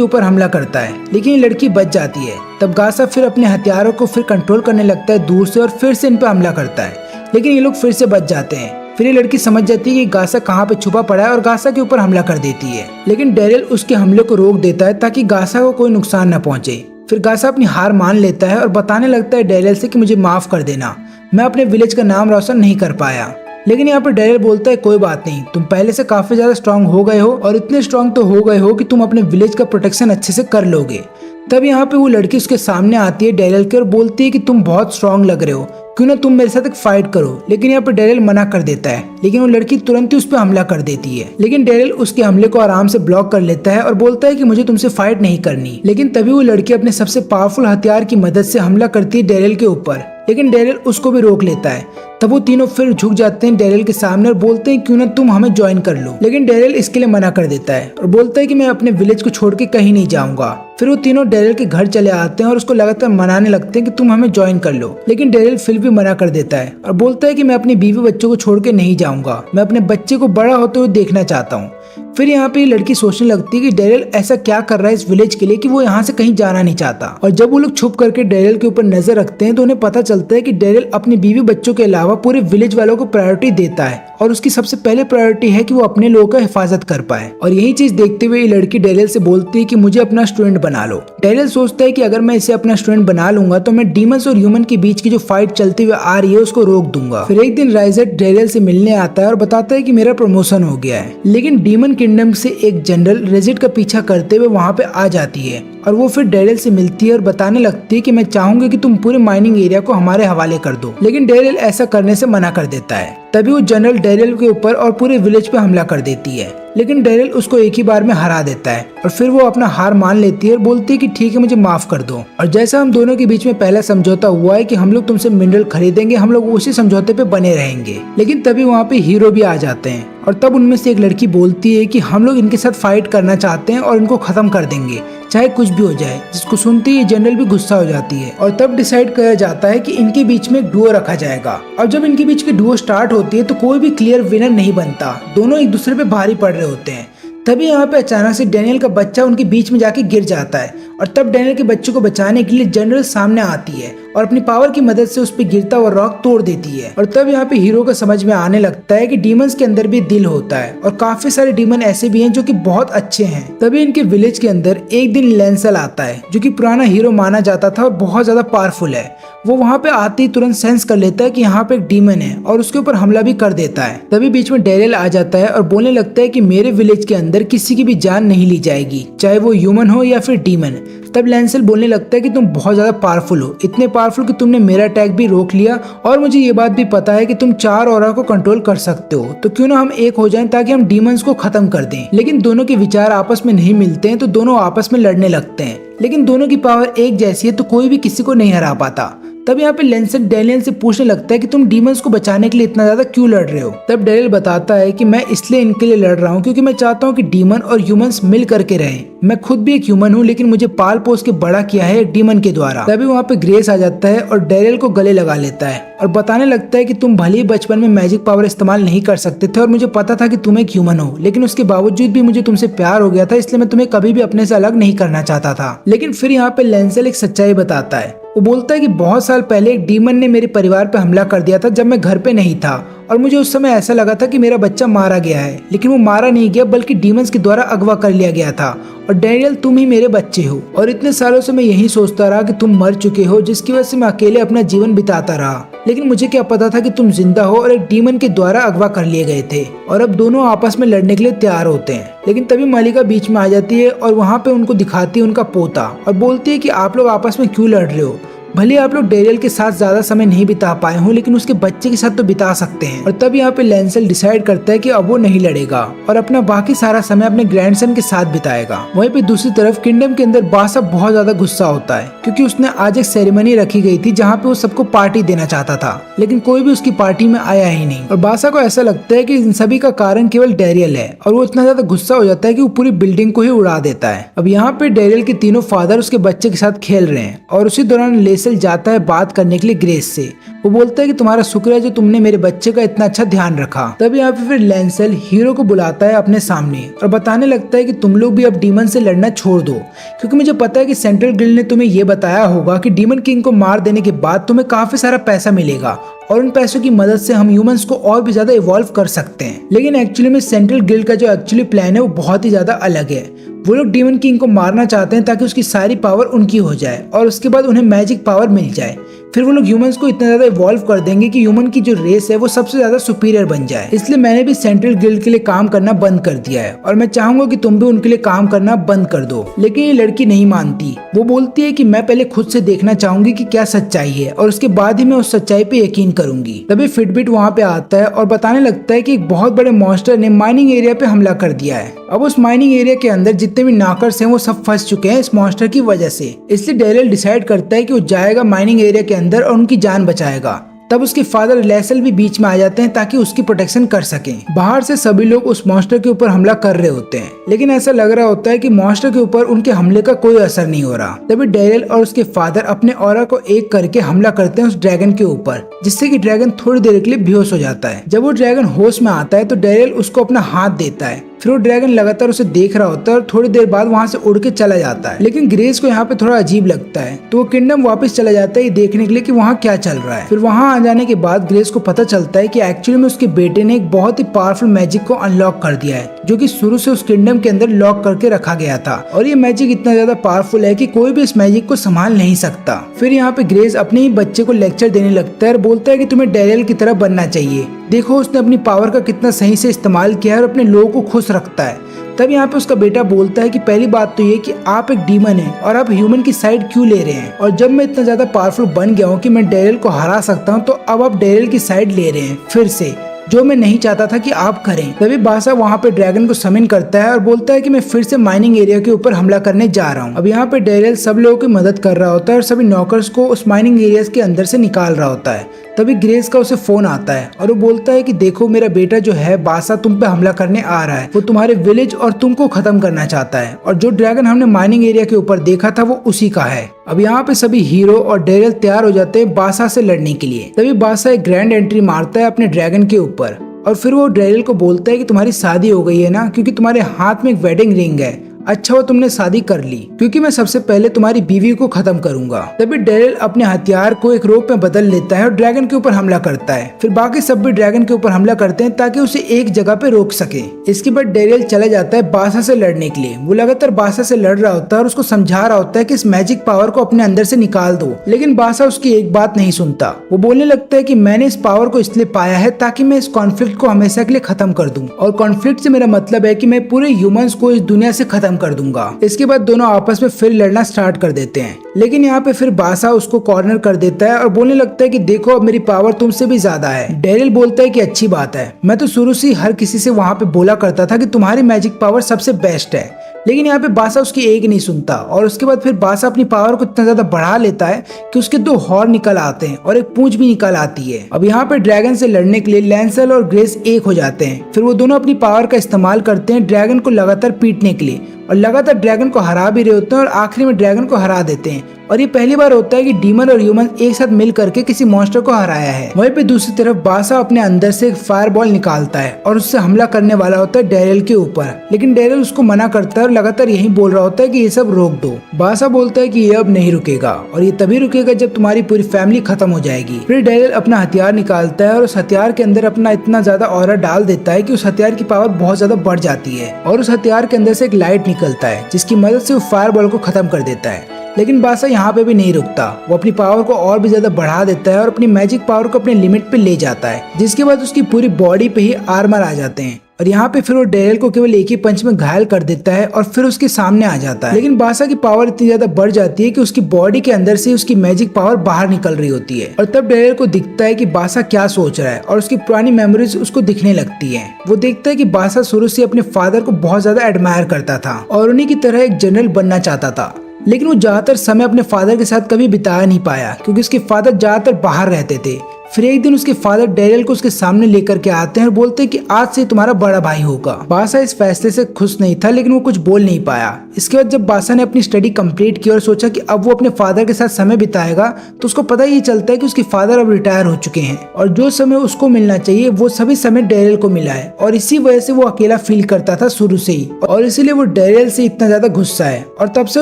ऊपर हमला करता है, लेकिन ये लड़की बच जाती है। तब गासा फिर अपने हथियारों को फिर कंट्रोल करने लगता है दूर से, और फिर से इन पे हमला करता है, लेकिन ये लोग फिर से बच जाते हैं। फिर ये लड़की समझ जाती है कि गासा कहाँ पे छुपा पड़ा है और गासा के ऊपर हमला कर देती है। लेकिन डेरियल उसके हमले को रोक देता है ताकि गासा को कोई नुकसान न पहुंचे। फिर गासा अपनी हार मान लेता है और बताने लगता है डेरियल से कि मुझे माफ कर देना, मैं अपने विलेज का नाम रोशन नहीं कर पाया। लेकिन यहाँ पे डेरियल बोलता है कोई बात नहीं, तुम पहले से काफी ज्यादा स्ट्रांग हो गए हो, और इतने स्ट्रांग तो हो गए हो कि तुम अपने विलेज का प्रोटेक्शन अच्छे से कर लोगे। तब यहाँ पे वो लड़की उसके सामने आती है डेरियल के, और बोलती है कि तुम बहुत स्ट्रांग लग रहे हो, क्यों ना तुम मेरे साथ एक फाइट करो। लेकिन यहाँ पे डेरियल मना कर देता है, लेकिन वो लड़की तुरंत ही उस पर हमला कर देती है। लेकिन डेरियल उसके हमले को आराम से ब्लॉक कर लेता है और बोलता है कि मुझे तुमसे फाइट नहीं करनी। लेकिन तभी वो लड़की अपने सबसे पावरफुल हथियार की मदद से हमला करती है डेरियल के ऊपर, लेकिन डेरियल उसको भी रोक लेता है। तब वो तीनों फिर झुक जाते हैं डेरियल के सामने और बोलते हैं क्यों ना तुम हमें ज्वाइन कर लो। लेकिन डेरियल इसके लिए मना कर देता है और बोलता है कि मैं अपने विलेज को छोड़ के कहीं नहीं जाऊंगा। फिर वो तीनों डेरियल के घर चले आते हैं और उसको लगातार मनाने लगते हैं कि तुम हमें ज्वाइन कर लो। लेकिन डेरियल फिर भी मना कर देता है और बोलता है कि मैं अपनी बीवी बच्चों को छोड़ के नहीं जाऊंगा, मैं अपने बच्चे को बड़ा होते हुए देखना चाहता हूँ। फिर यहाँ पे लड़की सोचने लगती है कि डेरियल ऐसा क्या कर रहा है इस विलेज के लिए कि वो यहाँ से कहीं जाना नहीं चाहता। और जब वो लोग छुप करके डेरियल के ऊपर नजर रखते हैं तो उन्हें पता चलता है कि डेरियल अपनी बीवी बच्चों के अलावा पूरे विलेज वालों को प्रायोरिटी देता है, और उसकी सबसे पहले प्रायोरिटी है कि वो अपने लोगों का हिफाजत कर पाए। और यही चीज देखते हुए ये लड़की डेरियल से बोलती है कि मुझे अपना स्टूडेंट बना लो। डेरियल सोचता है कि अगर मैं इसे अपना स्टूडेंट बना लूंगा तो मैं डीमंस और ह्यूमन के बीच की जो फाइट चलती हुई आ रही है उसको रोक दूंगा। फिर एक दिन राइजेट डेरियल से मिलने आता है और बताता है कि मेरा प्रमोशन हो गया है। लेकिन डीमन किंगडम से एक जनरल रेजिट का पीछा करते हुए वहाँ पे आ जाती है और वो फिर डेरियल से मिलती है और बताने लगती है कि मैं चाहूंगी कि तुम पूरे माइनिंग एरिया को हमारे हवाले कर दो। लेकिन डेरियल ऐसा करने से मना कर देता है। तभी वो जनरल डेरियल के ऊपर और पूरे विलेज पे हमला कर देती है, लेकिन डेरियल उसको एक ही बार में हरा देता है और फिर वो अपना हार मान लेती है और बोलती है कि ठीक है मुझे माफ कर दो। और जैसा हम दोनों के बीच में पहला समझौता हुआ है कि हम लोग तुमसे मिनरल खरीदेंगे, हम लोग उसी समझौते पे बने रहेंगे। लेकिन तभी वहाँ पे हीरो भी आ जाते हैं और तब उनमें से एक लड़की बोलती है कि हम लोग इनके साथ फाइट करना चाहते हैं और इनको खत्म कर देंगे चाहे कुछ भी हो जाए। जिसको सुनते ही जनरल भी गुस्सा हो जाती है और तब डिसाइड किया जाता है कि इनके बीच में एक डुओ रखा जाएगा। और जब इनके बीच की डुओ स्टार्ट होती है तो कोई भी क्लियर विनर नहीं बनता, दोनों एक दूसरे पे भारी पड़ रहे होते हैं। तभी यहाँ पे अचानक से डेनियल का बच्चा उनके बीच में जाके गिर जाता है और तब डेनियल के बच्चे को बचाने के लिए जनरल सामने आती है और अपनी पावर की मदद से उस पे गिरता हुआ रॉक तोड़ देती है। और तब यहाँ पे हीरो को समझ में आने लगता है कि डीमंस के अंदर भी दिल होता है और काफी सारे डीमन ऐसे भी हैं जो कि बहुत अच्छे हैं। तभी इनके विलेज के अंदर एक दिन लैंसल आता है जो कि पुराना हीरो माना जाता था और बहुत ज्यादा पावरफुल है। वो वहाँ पे आते ही तुरंत सेंस कर लेता है कि यहाँ पे एक डीमन है और उसके ऊपर हमला भी कर देता है। तभी बीच में डेरियल आ जाता है और बोलने लगता है कि मेरे विलेज के अंदर किसी की भी जान नहीं ली जाएगी, चाहे वो ह्यूमन हो या फिर डीमन। तब लैंसल बोलने लगता है कि तुम बहुत ज्यादा पावरफुल हो, इतने पावरफुल कि तुमने मेरा अटैक भी रोक लिया और मुझे ये बात भी पता है कि तुम 4 ऑरा को कंट्रोल कर सकते हो, तो क्यों ना हम एक हो जाएं ताकि हम डीमंस को खत्म कर दें। लेकिन दोनों के विचार आपस में नहीं मिलते हैं तो दोनों आपस में लड़ने लगते हैं, लेकिन दोनों की पावर एक जैसी है तो कोई भी किसी को नहीं हरा पाता। तब यहाँ पे लैंसल डेनियल से पूछने लगता है कि तुम डीमंस को बचाने के लिए इतना ज्यादा क्यों लड़ रहे हो। तब डेनियल बताता है कि मैं इसलिए इनके लिए लड़ रहा हूँ क्योंकि मैं चाहता हूँ कि डीमन और ह्यूमंस मिल करके रहें। मैं खुद भी एक ह्यूमन हूँ लेकिन मुझे पाल पोस के बड़ा किया है डीमन के द्वारा। तभी वहाँ पे ग्रेस आ जाता है और डेनियल को गले लगा लेता है और बताने लगता है कि तुम भले ही बचपन में मैजिक पावर इस्तेमाल नहीं कर सकते थे और मुझे पता था कि तुम एक ह्यूमन हो, लेकिन उसके बावजूद भी मुझे तुमसे प्यार हो गया था, इसलिए मैं तुम्हें कभी भी अपने से अलग नहीं करना चाहता था। लेकिन फिर यहाँ पे लैंसल एक सच्चाई बताता है। वो बोलता है कि बहुत साल पहले एक डीमन ने मेरे परिवार पे हमला कर दिया था जब मैं घर पे नहीं था और मुझे उस समय ऐसा लगा था कि मेरा बच्चा मारा गया है, लेकिन वो मारा नहीं गया बल्कि डीमंस के द्वारा अगवा कर लिया गया था। और डेनियल तुम ही मेरे बच्चे हो और इतने सालों से मैं यही सोचता रहा कि तुम मर चुके हो, जिसकी वजह से मैं अकेले अपना जीवन बिताता रहा। लेकिन मुझे क्या पता था कि तुम जिंदा हो और एक डीमन के द्वारा अगवा कर लिए गए थे। और अब दोनों आपस में लड़ने के लिए तैयार होते हैं। लेकिन तभी मलिका बीच में आ जाती है और वहाँ पे उनको दिखाती है उनका पोता और बोलती है कि आप लोग आपस में क्यों लड़ रहे हो। भले आप लोग डेरियल के साथ ज्यादा समय नहीं बिता पाए हो, लेकिन उसके बच्चे के साथ तो बिता सकते हैं। और तब यहाँ पे लैंसेल डिसाइड करता है कि अब वो नहीं लड़ेगा और अपना बाकी सारा समय अपने ग्रैंडसन के साथ बिताएगा। वहीं पे दूसरी तरफ किंगडम के अंदर बासा बहुत ज्यादा गुस्सा होता है क्योंकि उसने आज एक सेरेमनी रखी गई थी जहाँ पे वो सबको पार्टी देना चाहता था, लेकिन कोई भी उसकी पार्टी में आया ही नहीं। और बासा को ऐसा लगता है कि इन सभी का कारण केवल डेरियल है और वो इतना ज्यादा गुस्सा हो जाता है कि वो पूरी बिल्डिंग को ही उड़ा देता है। अब यहाँ पे डेरियल के तीनों फादर उसके बच्चे के साथ खेल रहे हैं और उसी दौरान लैंसेल जाता है बात करने के लिए ग्रेस से। वो बोलता है कि तुम्हारा शुक्र है जो तुमने मेरे बच्चे का इतना अच्छा ध्यान रखा। तब यहाँ पे फिर लैंसेल हीरो को बुलाता है अपने सामने और बताने लगता है कि तुम लोग भी अब डीमन से लड़ना छोड़ दो, क्योंकि मुझे पता है कि सेंट्रल गिल्ड ने तुम्हें ये बताया होगा कि डीमन किंग को मार देने के बाद तुम्हें काफी सारा पैसा मिलेगा और उन पैसों की मदद से हम ह्यूमंस को और भी ज्यादा इवॉल्व कर सकते हैं। लेकिन एक्चुअली में सेंट्रल गिल्ड का जो एक्चुअली प्लान है वो बहुत ही ज्यादा अलग है। वो लोग डीमन किंग को मारना चाहते हैं ताकि उसकी सारी पावर उनकी हो जाए और उसके बाद उन्हें मैजिक पावर मिल जाए। फिर वो लोग ह्यूमंस को इतना ज्यादा इवॉल्व कर देंगे कि ह्यूमन की जो रेस है वो सबसे ज्यादा सुपीरियर बन जाए। इसलिए मैंने भी सेंट्रल गिल्ड के लिए काम करना बंद कर दिया है और मैं चाहूंगा कि तुम भी उनके लिए काम करना बंद कर दो। लेकिन ये लड़की नहीं मानती। वो बोलती है कि मैं पहले खुद से देखना चाहूंगी कि क्या सच्चाई है और उसके बाद ही मैं उस सच्चाई पे यकीन करूंगी। तभी फिटबिट वहाँ पे आता है और बताने लगता है कि एक बहुत बड़े मॉन्स्टर ने माइनिंग एरिया पे हमला कर दिया है। अब उस माइनिंग एरिया के अंदर जितने भी नॉकर्स हैं वो सब फंस चुके हैं इस मॉन्स्टर की वजह से। इसलिए डेरियल डिसाइड करता है कि वो जाएगा माइनिंग एरिया के अंदर और उनकी जान बचाएगा। तब उसके फादर लैंसेल भी बीच में आ जाते हैं ताकि उसकी प्रोटेक्शन कर सकें। बाहर से सभी लोग उस मॉन्स्टर के ऊपर हमला कर रहे होते हैं, लेकिन ऐसा लग रहा होता है कि मॉन्स्टर के ऊपर उनके हमले का कोई असर नहीं हो रहा। तभी डेरियल और उसके फादर अपने ऑरा को एक करके हमला करते हैं उस ड्रैगन के ऊपर, जिससे कि ड्रैगन थोड़ी देर के लिए बेहोश हो जाता है। जब वो ड्रैगन होश में आता है तो डेरियल उसको अपना हाथ देता है। फिर वो ड्रैगन लगातार उसे देख रहा होता है और थोड़ी देर बाद वहाँ से उड़ के चला जाता है। लेकिन ग्रेस को यहाँ पे थोड़ा अजीब लगता है, तो वो किंगडम वापस चला जाता है ये देखने के लिए कि वहाँ क्या चल रहा है। फिर वहाँ आ जाने के बाद ग्रेस को पता चलता है कि एक्चुअली में उसके बेटे ने एक बहुत ही पावरफुल मैजिक को अनलॉक कर दिया है, जो कि शुरू से उस किंगडम के अंदर लॉक करके रखा गया था। और ये मैजिक इतना ज्यादा पावरफुल है कि कोई भी इस मैजिक को संभाल नहीं सकता। फिर यहाँ पे ग्रेस अपने ही बच्चे को लेक्चर देने लगता है और बोलता है कि तुम्हें डेरियल की तरह बनना चाहिए। देखो उसने अपनी पावर का कितना सही से इस्तेमाल किया है और अपने लोगों को खुश रखता है। तब यहाँ पे उसका बेटा बोलता है कि पहली बात तो ये कि आप एक डीमन हैं और आप ह्यूमन की साइड क्यों ले रहे हैं, और जब मैं इतना ज्यादा पावरफुल बन गया हूँ कि मैं डेरियल को हरा सकता हूँ तो अब आप डेरियल की साइड ले रहे हैं फिर से, जो मैं नहीं चाहता था कि आप करें। तभी बासा वहाँ पे ड्रैगन को समिन करता है और बोलता है कि मैं फिर से माइनिंग एरिया के ऊपर हमला करने जा रहा हूँ। अब यहाँ पे डेरियल सब लोगों की मदद कर रहा होता है और सभी नौकर्स को उस माइनिंग एरिया के अंदर से निकाल रहा होता है। तभी ग्रेस का उसे फोन आता है और वो बोलता है कि देखो मेरा बेटा जो है बासा तुम पे हमला करने आ रहा है, वो तुम्हारे विलेज और तुमको खत्म करना चाहता है और जो ड्रैगन हमने माइनिंग एरिया के ऊपर देखा था वो उसी का है। अब यहाँ पे सभी हीरो और डेरियल तैयार हो जाते हैं बासा से लड़ने के लिए। तभी बासा एक ग्रैंड एंट्री मारता है अपने ड्रैगन के ऊपर और फिर वो डेरियल को बोलता है कि तुम्हारी शादी हो गई है ना, क्योंकि तुम्हारे हाथ में एक वेडिंग रिंग है। अच्छा वो तुमने शादी कर ली, क्योंकि मैं सबसे पहले तुम्हारी बीवी को खत्म करूंगा। तभी डेरियल अपने हथियार को एक रोप में बदल लेता है और ड्रैगन के ऊपर हमला करता है। फिर बाकी सब भी ड्रैगन के ऊपर हमला करते हैं ताकि उसे एक जगह पे रोक सके। इसके बाद डेरियल चला जाता है बासा से लड़ने के लिए। वो लगातार बासा से लड़ रहा होता है और उसको समझा रहा होता है कि इस मैजिक पावर को अपने अंदर से निकाल दो, लेकिन बासा उसकी एक बात नहीं सुनता। वो बोलने लगता है कि मैंने इस पावर को इसलिए पाया है ताकि मैं इस कॉन्फ्लिक्ट को हमेशा के लिए खत्म कर दूं, और कॉन्फ्लिक्ट से मेरा मतलब है कि मैं पूरे ह्यूमंस को इस दुनिया से खत्म कर दूंगा। इसके बाद दोनों आपस में फिर लड़ना स्टार्ट कर देते हैं, लेकिन यहाँ पे फिर बासा उसको कॉर्नर कर देता है और बोलने लगता है कि देखो अब मेरी पावर तुमसे भी ज्यादा है। डेरियल बोलता है कि अच्छी बात है, मैं तो शुरू से हर किसी से वहाँ पे बोला करता था कि तुम्हारी मैजिक पावर सबसे बेस्ट है, लेकिन यहाँ पे बासा उसकी एक नहीं सुनता। और उसके बाद फिर बासा अपनी पावर को इतना ज्यादा बढ़ा लेता है कि उसके 2 हॉर्न निकल आते हैं और एक पूंछ भी निकल आती है। अब यहाँ पे ड्रैगन से लड़ने के लिए लैंसेल और ग्रेस एक हो जाते हैं। फिर वो दोनों अपनी पावर का इस्तेमाल करते हैं ड्रैगन को लगातार पीटने के लिए, और लगातार ड्रैगन को हरा भी रहे होते हैं और आखिरी में ड्रैगन को हरा देते हैं। और ये पहली बार होता है कि डीमन और ह्यूमन एक साथ मिल करके किसी मॉन्स्टर को हराया है। वहीं पे दूसरी तरफ बासा अपने अंदर से एक फायरबॉल निकालता है और उससे हमला करने वाला होता है डेरियल के ऊपर, लेकिन डेरियल उसको मना करता है और लगातार यही बोल रहा होता है कि ये सब रोक दो। बासा बोलता है कि ये अब नहीं रुकेगा और ये तभी रुकेगा जब तुम्हारी पूरी फैमिली खत्म हो जाएगी। फिर डेरियल अपना हथियार निकालता है और उस हथियार के अंदर अपना इतना ज्यादा ऑरा डाल देता है कि उस हथियार की पावर बहुत ज्यादा बढ़ जाती है, और उस हथियार के अंदर से एक लाइट निकलता है जिसकी मदद से वो फायरबॉल को खत्म कर देता है। लेकिन बासा यहाँ पे भी नहीं रुकता। वो अपनी पावर को और भी ज्यादा बढ़ा देता है और अपनी मैजिक पावर को अपने लिमिट पे ले जाता है, जिसके बाद उसकी पूरी बॉडी पे ही आर्मर आ जाते हैं और यहाँ पे फिर वो डेरियल को केवल एक ही पंच में घायल कर देता है और फिर उसके सामने आ जाता है। लेकिन बासा की पावर इतनी ज्यादा बढ़ जाती है कि उसकी बॉडी के अंदर से उसकी मैजिक पावर बाहर निकल रही होती है और तब डेरियल को दिखता है कि बासा क्या सोच रहा है और उसकी पुरानी मेमोरीज उसको दिखने लगती है। वो देखता है कि बासा शुरू से अपने फादर को बहुत ज्यादा एडमायर करता था और उन्हीं की तरह एक जनरल बनना चाहता था, लेकिन वो ज्यादातर समय अपने फादर के साथ कभी बिता नहीं पाया क्योंकि उसके फादर ज्यादातर बाहर रहते थे। फिर एक दिन उसके फादर डेरियल को उसके सामने लेकर के आते हैं और बोलते हैं कि आज से तुम्हारा बड़ा भाई होगा। बासा इस फैसले से खुश नहीं था, लेकिन वो कुछ बोल नहीं पाया। इसके बाद जब बासा ने अपनी स्टडी कंप्लीट की और सोचा कि अब वो अपने फादर के साथ समय बिताएगा, तो उसको पता ही चलता है कि उसके फादर अब रिटायर हो चुके हैं और जो समय उसको मिलना चाहिए वो सभी समय डेरियल को मिला है और इसी वजह से वो अकेला फील करता था शुरू से ही और इसीलिए वो डेरियल से इतना ज्यादा गुस्सा है और तब से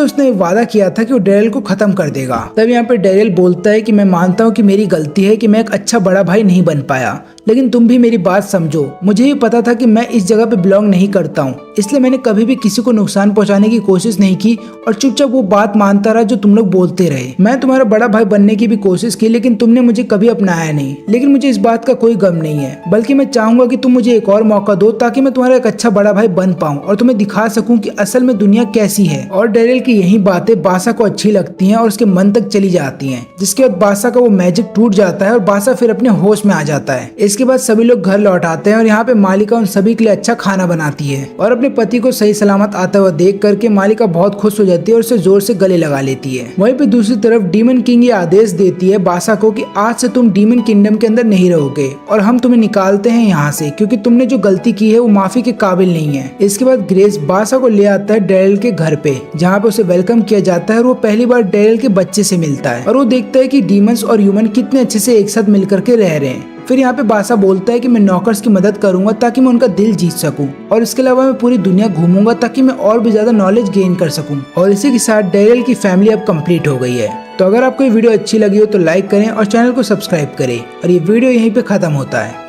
उसने वादा किया था कि वो डेरियल को खत्म कर देगा। तब यहाँ पे डेरियल बोलता है कि मैं मानता हूँ कि मेरी गलती है कि मैं एक अच्छा बड़ा भाई नहीं बन पाया, लेकिन तुम भी मेरी बात समझो। मुझे भी पता था कि मैं इस जगह पे बिलोंग नहीं करता हूँ, इसलिए मैंने कभी भी किसी को नुकसान पहुंचाने की कोशिश नहीं की और चुपचाप वो बात मानता रहा जो तुम लोग बोलते रहे। मैं तुम्हारा बड़ा भाई बनने की भी कोशिश की, लेकिन तुमने मुझे कभी अपनाया नहीं। लेकिन मुझे इस बात का कोई गम नहीं है, बल्कि मैं चाहूंगा कि तुम मुझे एक और मौका दो ताकि मैं तुम्हारा एक अच्छा बड़ा भाई बन पाऊँ और तुम्हें दिखा सकूँ कि असल में दुनिया कैसी है। और डेरियल की यही बातें बासा को अच्छी लगती हैं और उसके मन तक चली जाती हैं, जिसके बाद बासा का वो मैजिक टूट जाता है और बासा फिर अपने होश में आ जाता है। इसके बाद सभी लोग घर लौट आते हैं और यहाँ पे मालिका उन सभी के लिए अच्छा खाना बनाती है और अपने पति को सही सलामत आता हुआ देख करके मालिका बहुत खुश हो जाती है और उसे जोर से गले लगा लेती है। वहीं पे दूसरी तरफ डीमन किंग ये आदेश देती है बासा को कि आज से तुम डीमन किंगडम के अंदर नहीं रहोगे और हम तुम्हें निकालते हैं यहाँ से, क्योंकि तुमने जो गलती की है वो माफी के काबिल नहीं है। इसके बाद ग्रेस बासा को ले आता है डेरियल के घर पे, जहाँ पे उसे वेलकम किया जाता है और वो पहली बार डेरियल के बच्चे से मिलता है और वो देखता है कि डीमंस और ह्यूमन कितने अच्छे से एक साथ मिलकर के रह रहे हैं। फिर यहाँ पे बासा बोलता है कि मैं नौकर्स की मदद करूंगा ताकि मैं उनका दिल जीत सकूं और इसके अलावा मैं पूरी दुनिया घूमूंगा ताकि मैं और भी ज्यादा नॉलेज गेन कर सकूं। और इसी के साथ डेरियल की फैमिली अब कंप्लीट हो गई है। तो अगर आपको ये वीडियो अच्छी लगी हो तो लाइक करें और चैनल को सब्सक्राइब करें और ये वीडियो यहीं पे खत्म होता है।